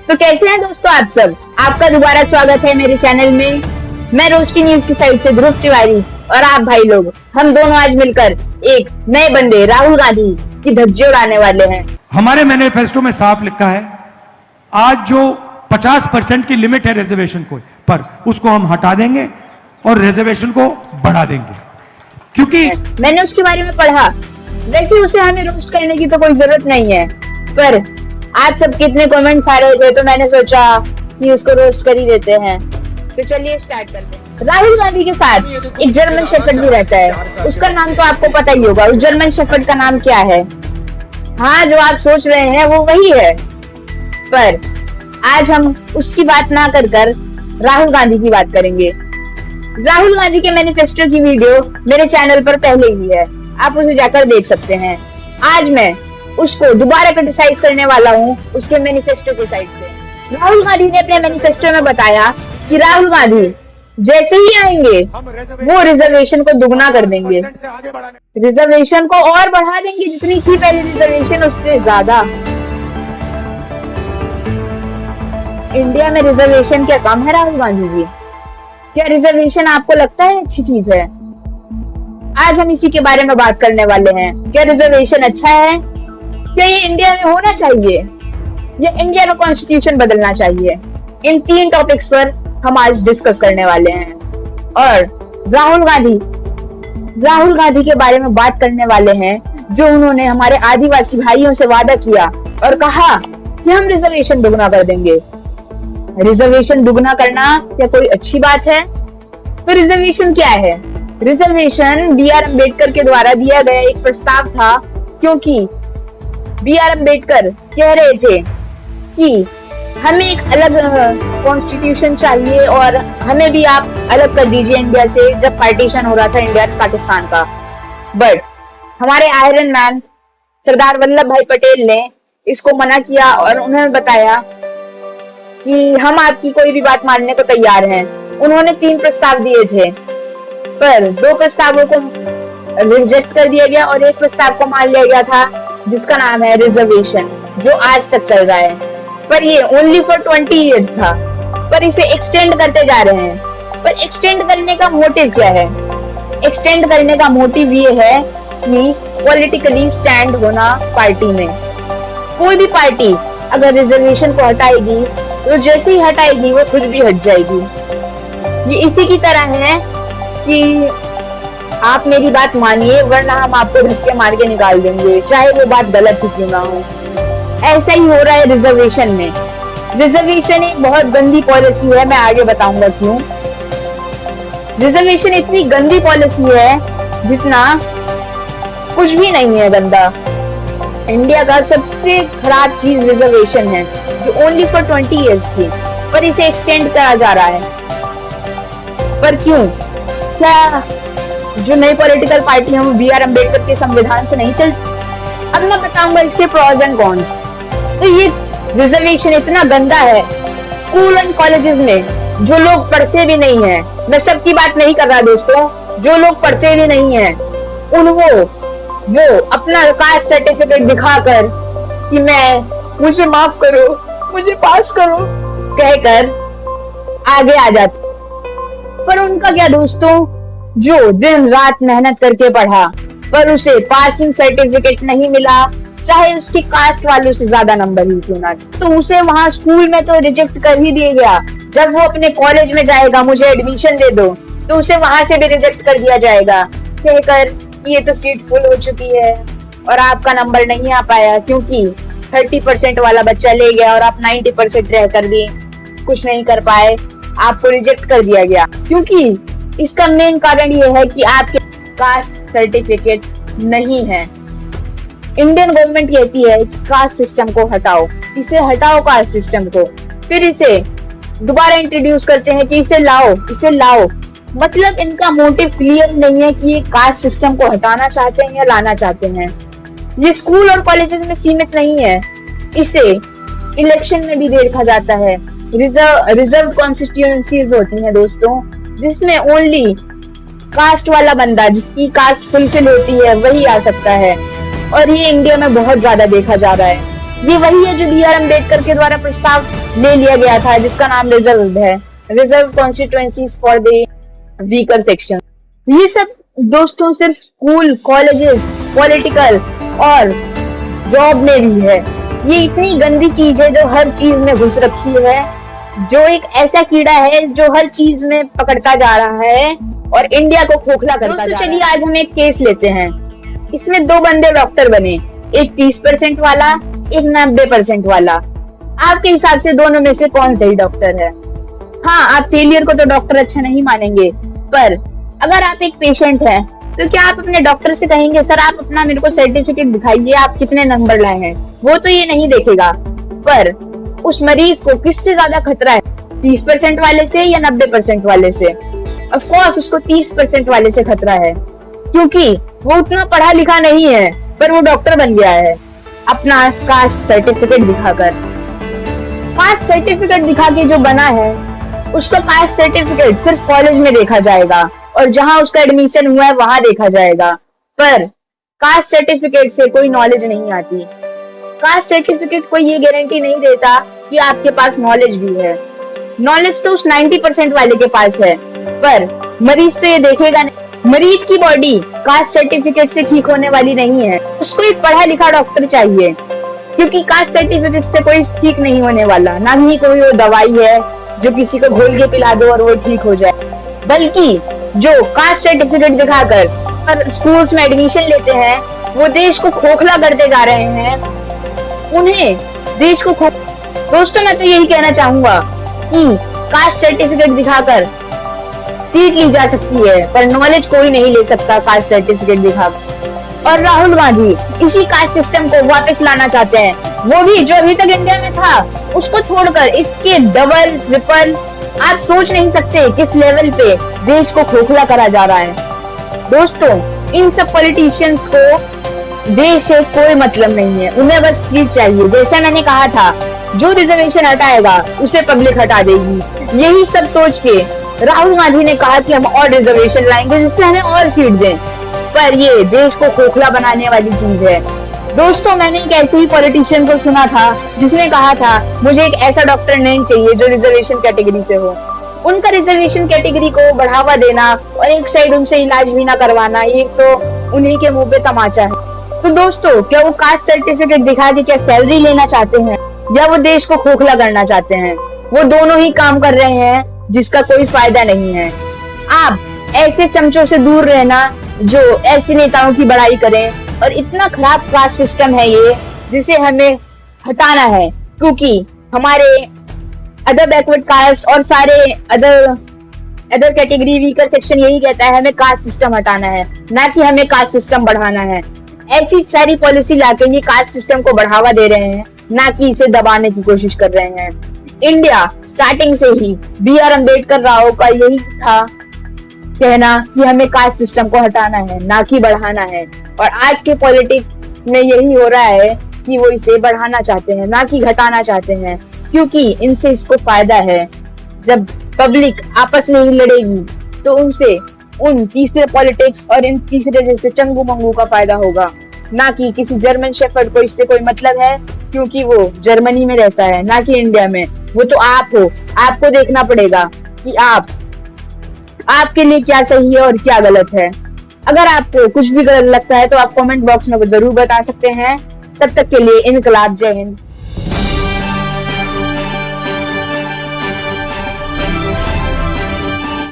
तो कैसे हैं दोस्तों आप सब। आपका दोबारा स्वागत है मेरे चैनल में। मैं रोशनी न्यूज की साइड से ध्रुव तिवारी और आप भाई लोग, हम दोनों आज मिलकर एक नए बंदे राहुल गांधी की धज्जी उड़ाने वाले हैं। हमारे मैनिफेस्टो में साफ लिखा है, आज जो 50% की लिमिट है रिजर्वेशन को पर, उसको हम हटा देंगे और रिजर्वेशन को बढ़ा देंगे। क्योंकि मैंने उसके बारे में पढ़ा, वैसे उसे हमें रोस्ट करने की तो कोई जरूरत नहीं है, पर आज सब कितने कमेंट्स आ रहे थे तो मैंने सोचा कि उसको रोस्ट कर ही देते हैं। तो चलिए स्टार्ट करते हैं। राहुल गांधी के साथ एक जर्मन शेफर्ड भी रहता है, उसका नाम तो आपको पता ही होगा। उस जर्मन शेफर्ड का नाम क्या है? हाँ, जो आप सोच रहे हैं वो वही है, पर आज हम उसकी बात ना कर राहुल गांधी की बात करेंगे। राहुल गांधी के मैनिफेस्टो की वीडियो मेरे चैनल पर पहले ही है, आप उसे जाकर देख सकते हैं। आज मैं उसको दोबारा क्रिटिसाइज करने वाला हूँ उसके मैनिफेस्टो के साइड से। राहुल गांधी ने अपने मैनिफेस्टो में बताया कि राहुल गांधी जैसे ही आएंगे वो रिजर्वेशन को दुगना कर देंगे, रिजर्वेशन को और बढ़ा देंगे, जितनी थी पहले रिजर्वेशन उससे ज्यादा। इंडिया में रिजर्वेशन क्या कम है राहुल गांधी जी? क्या रिजर्वेशन आपको लगता है अच्छी चीज है? आज हम इसी के बारे में बात करने वाले हैं। क्या रिजर्वेशन अच्छा है? क्या ये इंडिया में होना चाहिए या इंडिया में कॉन्स्टिट्यूशन बदलना चाहिए? इन 3 टॉपिक्स पर हम आज डिस्कस करने वाले हैं और राहुल गांधी के बारे में बात करने वाले हैं, जो उन्होंने हमारे आदिवासी भाइयों से वादा किया और कहा कि हम रिजर्वेशन दुगना कर देंगे। रिजर्वेशन दुगना करना क्या कोई अच्छी बात है? तो रिजर्वेशन क्या है? Reservation B R. अम्बेडकर के द्वारा दिया गया एक प्रस्ताव था, क्योंकि बी.आर. अम्बेडकर कह रहे थे कि हमें एक अलग कॉन्स्टिट्यूशन चाहिए और हमें भी आप अलग कर दीजिए इंडिया से, जब पार्टीशन हो रहा था इंडिया और पाकिस्तान का। बट हमारे आयरन मैन सरदार वल्लभ भाई पटेल ने इसको मना किया और उन्होंने बताया कि हम आपकी कोई भी बात मानने को तैयार हैं। उन्होंने 3 प्रस्ताव दिए थे, पर 2 प्रस्तावों को रिजेक्ट कर दिया गया और एक प्रस्ताव को मान लिया गया था, जिसका नाम है रिजर्वेशन, जो आज तक चल रहा है। पर ये ओनली फॉर 20 इयर्स था, पर इसे एक्सटेंड करते जा रहे हैं। पर एक्सटेंड करने का मोटिव क्या है? एक्सटेंड करने का मोटिव ये है कि पॉलिटिकली स्टैंड होना पार्टी में। कोई भी पार्टी अगर रिजर्वेशन को हटाएगी तो जैसे ही हटाएगी वो खुद भी हट जाएगी। ये इसी की तरह है कि आप मेरी बात मानिए वरना हम आपको धक्के मार के निकाल देंगे, चाहे वो बात गलत ही क्यों ना हो। ऐसा ही हो रहा है रिजर्वेशन में। रिजर्वेशन एक बहुत गंदी पॉलिसी है, मैं आगे बताऊंगा क्यों। रिजर्वेशन इतनी गंदी पॉलिसी है जितना कुछ भी नहीं है गंदा। इंडिया का सबसे खराब चीज रिजर्वेशन है, जो ओनली फॉर 20 इयर्स थी, पर इसे एक्सटेंड करा जा रहा है। पर क्यों? क्या जो नई पॉलिटिकल पार्टी है वो बी.आर. अम्बेडकर के संविधान से नहीं चलती? अब मैं बताऊंगा इसके प्रोज एंड कॉन्स। तो ये रिजर्वेशन इतना गंदा है, स्कूल एंड कॉलेजेस में जो लोग पढ़ते भी नहीं है, मैं सबकी बात नहीं कर रहा दोस्तों, जो लोग पढ़ते भी नहीं है वो अपना कास्ट सर्टिफिकेट दिखाकर कि मुझे माफ करो, मुझे पास करो कहकर आगे आ जाते। पर उनका क्या दोस्तों, जो दिन रात मेहनत करके पढ़ा पर उसे पासिंग सर्टिफिकेट नहीं मिला, चाहे उसकी कास्ट वालों से ज्यादा नंबर ही क्यों ना, तो उसे वहां स्कूल में तो रिजेक्ट कर ही दिया गया। जब वो अपने कॉलेज में जाएगा, मुझे एडमिशन दे दो, तो उसे वहां से भी रिजेक्ट कर दिया जाएगा, कहकर ये तो सीट फुल हो चुकी है और आपका नंबर नहीं आ पाया, क्योंकि 30% वाला बच्चा ले गया और आप 90% रहकर भी कुछ नहीं कर पाए, आपको रिजेक्ट कर दिया गया। क्योंकि इसका मेन कारण ये है कि आपके कास्ट सर्टिफिकेट नहीं है। इंडियन गवर्नमेंट कहती है कि कास्ट सिस्टम को हटाओ, इसे हटाओ कास्ट सिस्टम को, फिर इसे दोबारा इंट्रोड्यूस करते हैं कि इसे लाओ। मतलब इनका मोटिव क्लियर नहीं है कि ये कास्ट सिस्टम को हटाना चाहते हैं या लाना चाहते हैं। ये स्कूल और कॉलेजेस में सीमित नहीं है, इसे इलेक्शन में भी देखा जाता है। रिजर्व कॉन्स्टिट्यूएंसीज होती हैं दोस्तों, जिसमें ओनली कास्ट वाला बंदा, जिसकी कास्ट फुलफिल होती है, वही आ सकता है। और ये इंडिया में बहुत ज्यादा देखा जा रहा है। ये वही है जो B.R. अम्बेडकर के द्वारा प्रस्ताव ले लिया गया था, जिसका नाम रिजर्व है, reserve constituencies for the weaker section. ये सब दोस्तों सिर्फ स्कूल, कॉलेजेस, पॉलिटिकल और जॉब में भी है। ये इतनी गंदी चीज है जो हर चीज में घुस रखी है, जो एक ऐसा कीड़ा है जो हर चीज में पकड़ता जा रहा है और इंडिया को खोखला करता जा रहा है। चलिए आज हम एक केस लेते हैं। इसमें दो बंदे डॉक्टर बने, एक 30% वाला, एक 90% वाला। आपके हिसाब से दोनों में से कौन सही डॉक्टर है? हाँ, आप फेलियर को तो डॉक्टर अच्छा नहीं मानेंगे, पर अगर आप एक पेशेंट हैं तो क्या आप अपने डॉक्टर से कहेंगे सर आप अपना मेरे को सर्टिफिकेट दिखाइए, आप कितने नंबर लाए हैं? वो तो ये नहीं देखेगा, पर उस मरीज को किससे ज्यादा खतरा है, 30% वाले से या 90% वाले से? ऑफ कोर्स उसको 30% वाले से खतरा है, क्योंकि वो उतना पढ़ा लिखा नहीं है पर वो डॉक्टर बन गया है अपना कास्ट सर्टिफिकेट दिखाकर। कास्ट सर्टिफिकेट दिखा के जो बना है उसका कास्ट सर्टिफिकेट सिर्फ कॉलेज में देखा जाएगा और जहां उसका एडमिशन हुआ है वहां देखा जाएगा, पर कास्ट सर्टिफिकेट से कोई नॉलेज नहीं आती। कास्ट सर्टिफिकेट कोई ये गारंटी नहीं देता कि आपके पास नॉलेज भी है। नॉलेज तो उस 90% वाले के पास है, पर मरीज तो ये देखेगा नहीं। मरीज की बॉडी कास्ट सर्टिफिकेट से ठीक होने वाली नहीं है, उसको एक पढ़ा लिखा डॉक्टर चाहिए, क्योंकि कास्ट सर्टिफिकेट से कोई ठीक नहीं होने वाला। ना ही कोई वो दवाई है जो किसी को घोल के पिला दो और वो ठीक हो जाए, बल्कि जो कास्ट सर्टिफिकेट दिखाकर स्कूल्स में एडमिशन लेते हैं वो देश को खोखला करते जा रहे हैं। उन्हें देश को दोस्तों मैं तो यही कहना चाहूंगा कि कास्ट सर्टिफिकेट दिखाकर सीट ली जा सकती है, पर नॉलेज कोई नहीं ले सकता कास्ट सर्टिफिकेट दिखाकर। और राहुल गांधी इसी कास्ट सिस्टम को वापस लाना चाहते हैं, वो भी जो अभी तक इंडिया में था उसको छोड़कर इसके डबल ट्रिपल। आप सोच नहीं सकते किस लेवल पे देश को खोखला करा जा रहा है। दोस्तों इन सब पॉलिटिशियंस को देश से कोई मतलब नहीं है, उन्हें बस सीट चाहिए। जैसा मैंने कहा था, जो रिजर्वेशन हटाएगा उसे पब्लिक हटा देगी। यही सब सोच के राहुल गांधी ने कहा कि हम और रिजर्वेशन लाएंगे जिससे हमें और सीट दें, पर ये देश को खोखला बनाने वाली चीज है। दोस्तों मैंने एक ऐसे ही पॉलिटिशियन को सुना था जिसने कहा था मुझे एक ऐसा डॉक्टर नहीं चाहिए जो रिजर्वेशन कैटेगरी से हो। उनका रिजर्वेशन कैटेगरी को बढ़ावा देना और एक साइड उनसे इलाज भी ना करवाना, ये तो उन्हीं के मुंह पे तमाचा है। तो दोस्तों क्या वो कास्ट सर्टिफिकेट दिखा के क्या सैलरी लेना चाहते हैं या वो देश को खोखला करना चाहते हैं? वो दोनों ही काम कर रहे हैं जिसका कोई फायदा नहीं है। आप ऐसे चमचों से दूर रहना जो ऐसे नेताओं की बड़ाई करें, और इतना खराब कास्ट सिस्टम है ये जिसे हमें हटाना है, क्योंकि हमारे अदर बैकवर्ड कास्ट और सारे अदर कैटेगरी वीकर सेक्शन यही कहता है हमें कास्ट सिस्टम हटाना है, ना कि हमें कास्ट सिस्टम बढ़ाना है। ऐसी सारी पॉलिसी लाके ये कास्ट सिस्टम को बढ़ावा दे रहे हैं, ना कि इसे दबाने की कोशिश कर रहे हैं। इंडिया स्टार्टिंग से ही B.R. अम्बेडकर राव का यही था कहना कि हमें कास्ट सिस्टम को हटाना है, ना कि बढ़ाना है। और आज के पॉलिटिक्स में यही हो रहा है कि वो इसे बढ़ाना चाहते हैं, ना कि घटाना चाहते हैं, क्योंकि इनसे इसको फायदा है। जब पब्लिक आपस में ही लड़ेगी तो उनसे उन तीसरे पॉलिटिक्स और इन तीसरे जैसे चंगू मंगू का फायदा होगा, ना कि किसी जर्मन शेफर्ड को इससे कोई मतलब है, क्योंकि वो जर्मनी में रहता है ना कि इंडिया में। वो तो आप हो, आपको देखना पड़ेगा कि आपके लिए क्या सही है और क्या गलत है। अगर आपको कुछ भी गलत लगता है तो आप कमेंट बॉक्स में जरूर बता सकते हैं। तब तक के लिए इनकलाब, जय हिंद।